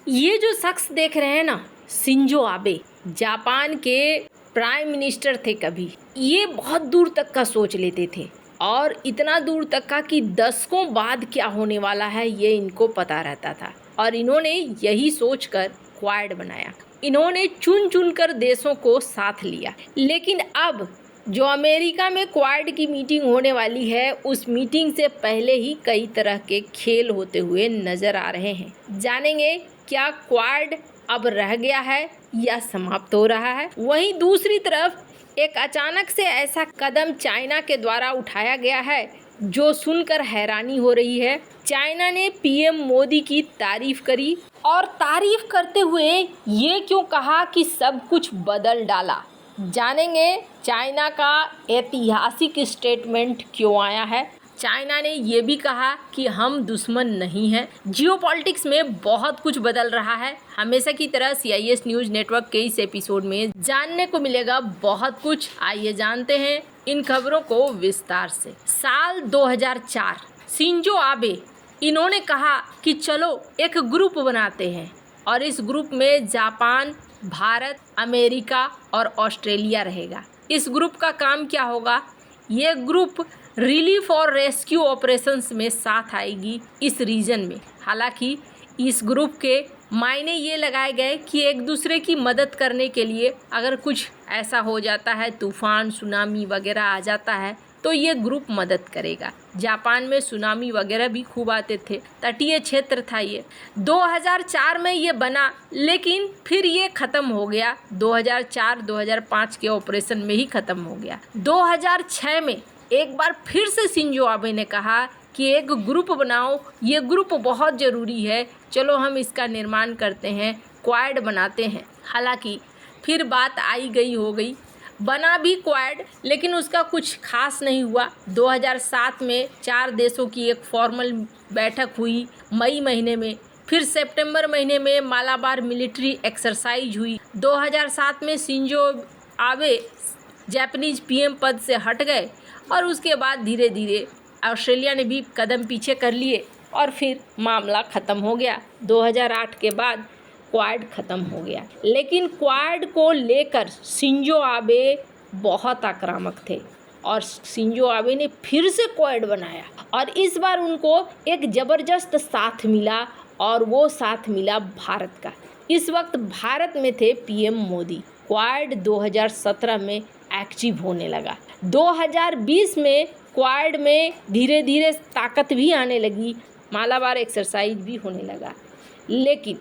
ये जो शख्स देख रहे हैं ना, शिंजो आबे, जापान के प्राइम मिनिस्टर थे कभी। ये बहुत दूर तक का सोच लेते थे और इतना दूर तक का कि दशकों बाद क्या होने वाला है ये इनको पता रहता था। और इन्होंने यही सोचकर क्वाड बनाया। इन्होंने चुन चुन कर देशों को साथ लिया। लेकिन अब जो अमेरिका में क्वाड की मीटिंग होने वाली है, उस मीटिंग से पहले ही कई तरह के खेल होते हुए नजर आ रहे हैं। जानेंगे क्या क्वाड अब रह गया है या समाप्त हो रहा है। वहीं दूसरी तरफ एक अचानक से ऐसा कदम चाइना के द्वारा उठाया गया है जो सुनकर हैरानी हो रही है। चाइना ने पीएम मोदी की तारीफ करी और तारीफ करते हुए ये क्यों कहा कि सब कुछ बदल डाला। जानेंगे चाइना का ऐतिहासिक स्टेटमेंट क्यों आया है। चाइना ने ये भी कहा कि हम दुश्मन नहीं हैं। जियोपॉलिटिक्स में बहुत कुछ बदल रहा है। हमेशा की तरह CIS न्यूज़ नेटवर्क के इस एपिसोड में जानने को मिलेगा बहुत कुछ। आइए जानते हैं इन खबरों को विस्तार से। साल 2004, शिंजो आबे इन्होंने कहा कि चलो एक ग्रुप बनाते हैं और इस ग्रुप में जापान, भारत, अमेरिका और ऑस्ट्रेलिया रहेगा। इस ग्रुप का काम क्या होगा? ये ग्रुप रिलीफ और रेस्क्यू ऑपरेशंस में साथ आएगी इस रीजन में। हालांकि इस ग्रुप के मायने ये लगाए गए कि एक दूसरे की मदद करने के लिए अगर कुछ ऐसा हो जाता है, तूफान, सुनामी वगैरह आ जाता है, तो ये ग्रुप मदद करेगा। जापान में सुनामी वगैरह भी खूब आते थे, तटीय क्षेत्र था ये। 2004 में ये बना, लेकिन फिर ये ख़त्म हो गया। 2004-2005 के ऑपरेशन में ही ख़त्म हो गया। 2006 में एक बार फिर से शिंजो आबे ने कहा कि एक ग्रुप बनाओ, ये ग्रुप बहुत ज़रूरी है, चलो हम इसका निर्माण करते हैं, क्वाड बनाते हैं। हालांकि फिर बात आई गई हो गई, बना भी क्वाड, लेकिन उसका कुछ खास नहीं हुआ। 2007 में 4 देशों की एक फॉर्मल बैठक हुई मई महीने में। फिर सितंबर महीने में मालाबार मिलिट्री एक्सरसाइज हुई। 2007 में शिंजो आबे जापानीज पीएम पद से हट गए और उसके बाद धीरे धीरे ऑस्ट्रेलिया ने भी कदम पीछे कर लिए और फिर मामला ख़त्म हो गया। 2008 के बाद क्वाड ख़त्म हो गया। लेकिन क्वाड को लेकर शिंजो आबे बहुत आक्रामक थे और शिंजो आबे ने फिर से क्वाड बनाया और इस बार उनको एक ज़बरदस्त साथ मिला और वो साथ मिला भारत का। इस वक्त भारत में थे पीएम मोदी। क्वाड 2017 में एक्टिव होने लगा। 2020 में क्वाड में धीरे धीरे ताकत भी आने लगी, मालाबार एक्सरसाइज भी होने लगा। लेकिन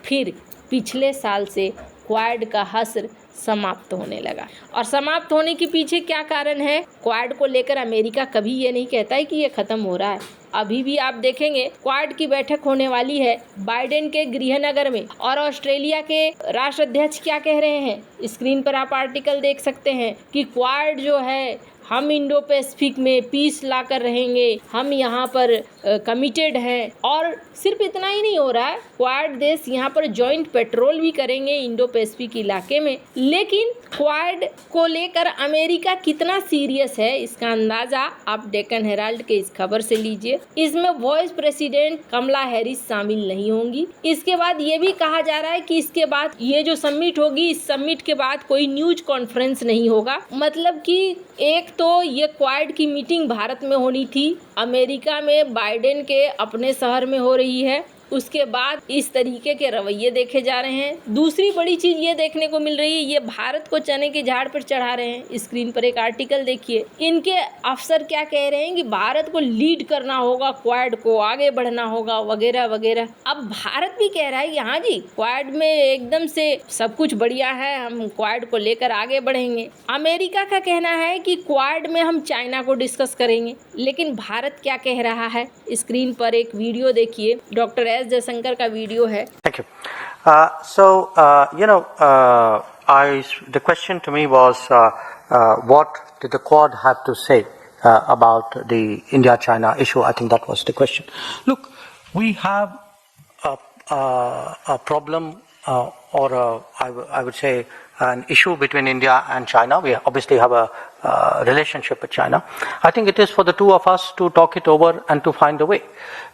फिर पिछले साल से क्वाड का हश्र समाप्त होने लगा। और समाप्त होने के पीछे क्या कारण है? क्वाड को लेकर अमेरिका कभी ये नहीं कहता है कि ये ख़त्म हो रहा है। अभी भी आप देखेंगे क्वाड की बैठक होने वाली है बाइडेन के गृहनगर में। और ऑस्ट्रेलिया के राष्ट्राध्यक्ष क्या कह रहे हैं? स्क्रीन पर आप आर्टिकल देख सकते हैं कि क्वाड जो है, हम इंडो पैसिफिक में पीस ला कर रहेंगे, हम यहाँ पर कमिटेड हैं। और सिर्फ इतना ही नहीं हो रहा है, क्वाड देश यहाँ पर जॉइंट पेट्रोल भी करेंगे इंडो पैसिफिक इलाके में। लेकिन क्वाड को लेकर अमेरिका कितना सीरियस है, इसका अंदाज़ा आप डेक्कन हेराल्ड के इस खबर से लीजिए। इसमें वाइस प्रेसिडेंट कमला हैरिस शामिल नहीं होंगी। इसके बाद ये भी कहा जा रहा है कि इसके बाद ये जो समिट होगी, इस समिट के बाद कोई न्यूज कॉन्फ्रेंस नहीं होगा। मतलब कि एक तो ये क्वाड की मीटिंग भारत में होनी थी, अमेरिका में बाइडेन के अपने शहर में हो रही है, उसके बाद इस तरीके के रवैये देखे जा रहे हैं। दूसरी बड़ी चीज़ ये देखने को मिल रही है, ये भारत को चने के झाड़ पर चढ़ा रहे हैं। स्क्रीन पर एक आर्टिकल देखिए, इनके अफसर क्या कह रहे हैं कि भारत को लीड करना होगा, क्वाड को आगे बढ़ना होगा वगैरह वगैरह। अब भारत भी कह रहा है कि हाँ जी, क्वाड में एकदम से सब कुछ बढ़िया है, हम क्वाड को लेकर आगे बढ़ेंगे। अमेरिका का कहना है कि क्वाड में हम चाइना को डिस्कस करेंगे। लेकिन भारत क्या कह रहा है? स्क्रीन पर एक वीडियो देखिए, डॉक्टर एस जयशंकर का वीडियो है। Thank you. The question to me was, what did the Quad have to say about the India-China issue? I think that was the question. Look, we have a problem or I would say an issue between India and China. We obviously have a relationship with China. I think it is for the two of us to talk it over and to find a way.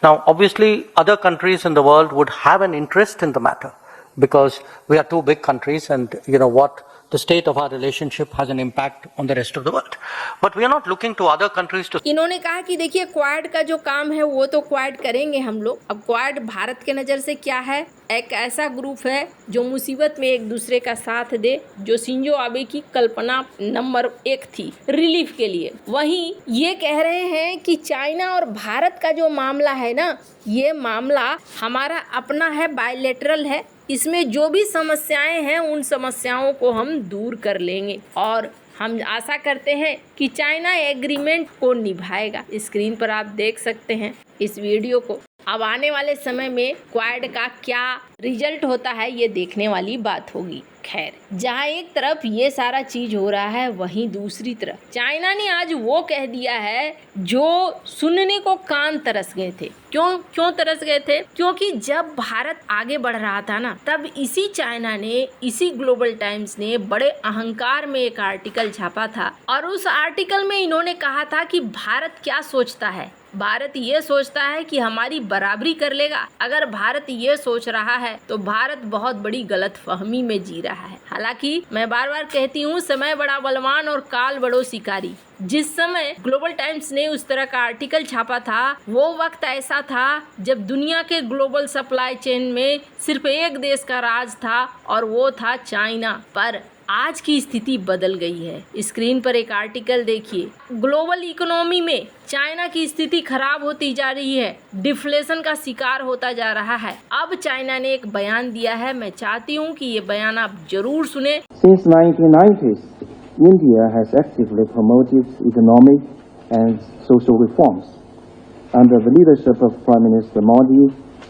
Now, obviously, other countries in the world would have an interest in the matter because we are two big countries, and what the state of our relationship has an impact on the rest of the world. But we are not looking to other countries to. इन्होंने कहा कि देखिए quad का जो काम है वो तो क्वाड करेंगे हम लोग। अब क्वाड भारत के नज़र से क्या है, एक ऐसा ग्रुप है जो मुसीबत में एक दूसरे का साथ दे, जो शिंजो आबे की कल्पना नंबर 1 थी रिलीफ के लिए। वहीं ये कह रहे हैं कि चाइना और भारत का जो मामला है ना, ये मामला हमारा अपना है, बायलैटरल है। इसमें जो भी समस्याएं हैं उन समस्याओं को हम दूर कर लेंगे और हम आशा करते हैं कि चाइना एग्रीमेंट को निभाएगा। स्क्रीन पर आप देख सकते हैं इस वीडियो को। अब आने वाले समय में क्वाड का क्या रिजल्ट होता है ये देखने वाली बात होगी। खैर, जहाँ एक तरफ ये सारा चीज हो रहा है, वहीं दूसरी तरफ चाइना ने आज वो कह दिया है जो सुनने को कान तरस गए थे। क्यों तरस गए थे? क्योंकि जब भारत आगे बढ़ रहा था ना, तब इसी चाइना ने, इसी ग्लोबल टाइम्स ने बड़े अहंकार में एक आर्टिकल छापा था और उस आर्टिकल में इन्होंने कहा था कि भारत क्या सोचता है। भारत ये सोचता है कि हमारी बराबरी कर लेगा। अगर भारत ये सोच रहा है तो भारत बहुत बड़ी गलतफहमी में जी रहा है। हालांकि मैं बार बार कहती हूँ, समय बड़ा बलवान और काल बड़ो शिकारी। जिस समय ग्लोबल टाइम्स ने उस तरह का आर्टिकल छापा था, वो वक्त ऐसा था जब दुनिया के ग्लोबल सप्लाई चेन में सिर्फ एक देश का राज था और वो था चाइना। पर आज की स्थिति बदल गई है। स्क्रीन पर एक आर्टिकल देखिए। ग्लोबल इकोनॉमी में चाइना की स्थिति खराब होती जा रही है, डिफ्लेशन का शिकार होता जा रहा है। अब चाइना ने एक बयान दिया है, मैं चाहती हूँ कि ये बयान आप जरूर सुने। Since 1990s, India has actively promoted economic and social reforms. Under the leadership of Prime Minister Modi,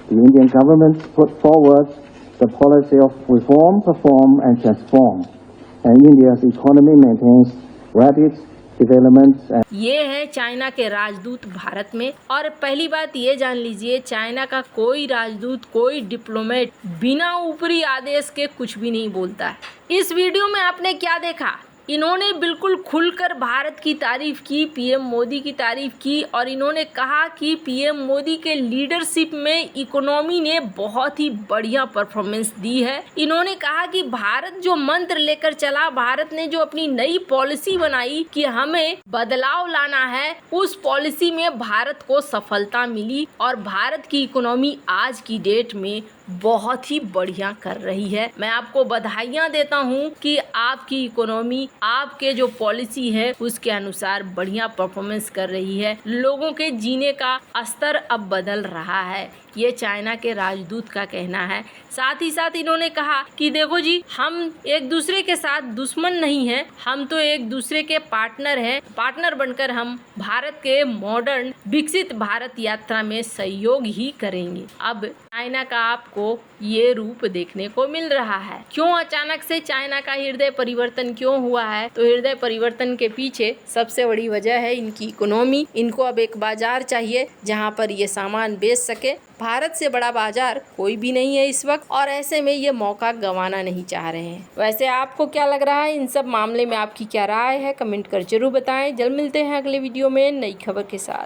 the Indian government put forward the policy of reform, perform and transform. And India's economy maintains rapid development. ये है China के राजदूत भारत में। और पहली बात ये जान लीजिए, चाइना का कोई राजदूत, कोई डिप्लोमेट बिना ऊपरी आदेश के कुछ भी नहीं बोलता है। इस वीडियो में आपने क्या देखा? इन्होंने बिल्कुल खुलकर भारत की तारीफ की, पीएम मोदी की तारीफ की और इन्होंने कहा कि पीएम मोदी के लीडरशिप में इकोनॉमी ने बहुत ही बढ़िया परफॉर्मेंस दी है। इन्होंने कहा कि भारत जो मंत्र लेकर चला, भारत ने जो अपनी नई पॉलिसी बनाई कि हमें बदलाव लाना है, उस पॉलिसी में भारत को सफलता मिली और भारत की इकोनॉमी आज की डेट में बहुत ही बढ़िया कर रही है। मैं आपको बधाइयाँ देता हूँ कि आपकी इकोनॉमी, आपके जो पॉलिसी है उसके अनुसार बढ़िया परफॉर्मेंस कर रही है। लोगों के जीने का स्तर अब बदल रहा है, ये चाइना के राजदूत का कहना है। साथ ही साथ इन्होंने कहा कि देखो जी, हम एक दूसरे के साथ दुश्मन नहीं हैं, हम तो एक दूसरे के पार्टनर हैं। पार्टनर बनकर हम भारत के मॉडर्न विकसित भारत यात्रा में सहयोग ही करेंगे। अब चाइना का आपको ये रूप देखने को मिल रहा है। क्यों अचानक से चाइना का हृदय परिवर्तन क्यों हुआ है? तो हृदय परिवर्तन के पीछे सबसे बड़ी वजह है इनकी इकोनॉमी। इनको अब एक बाजार चाहिए जहां पर ये सामान बेच सके। भारत से बड़ा बाजार कोई भी नहीं है इस वक्त और ऐसे में ये मौका गंवाना नहीं चाह रहे हैं। वैसे आपको क्या लग रहा है? इन सब मामले में आपकी क्या राय है? कमेंट कर जरूर बताएं। जल्द मिलते हैं अगले वीडियो में नई खबर के साथ।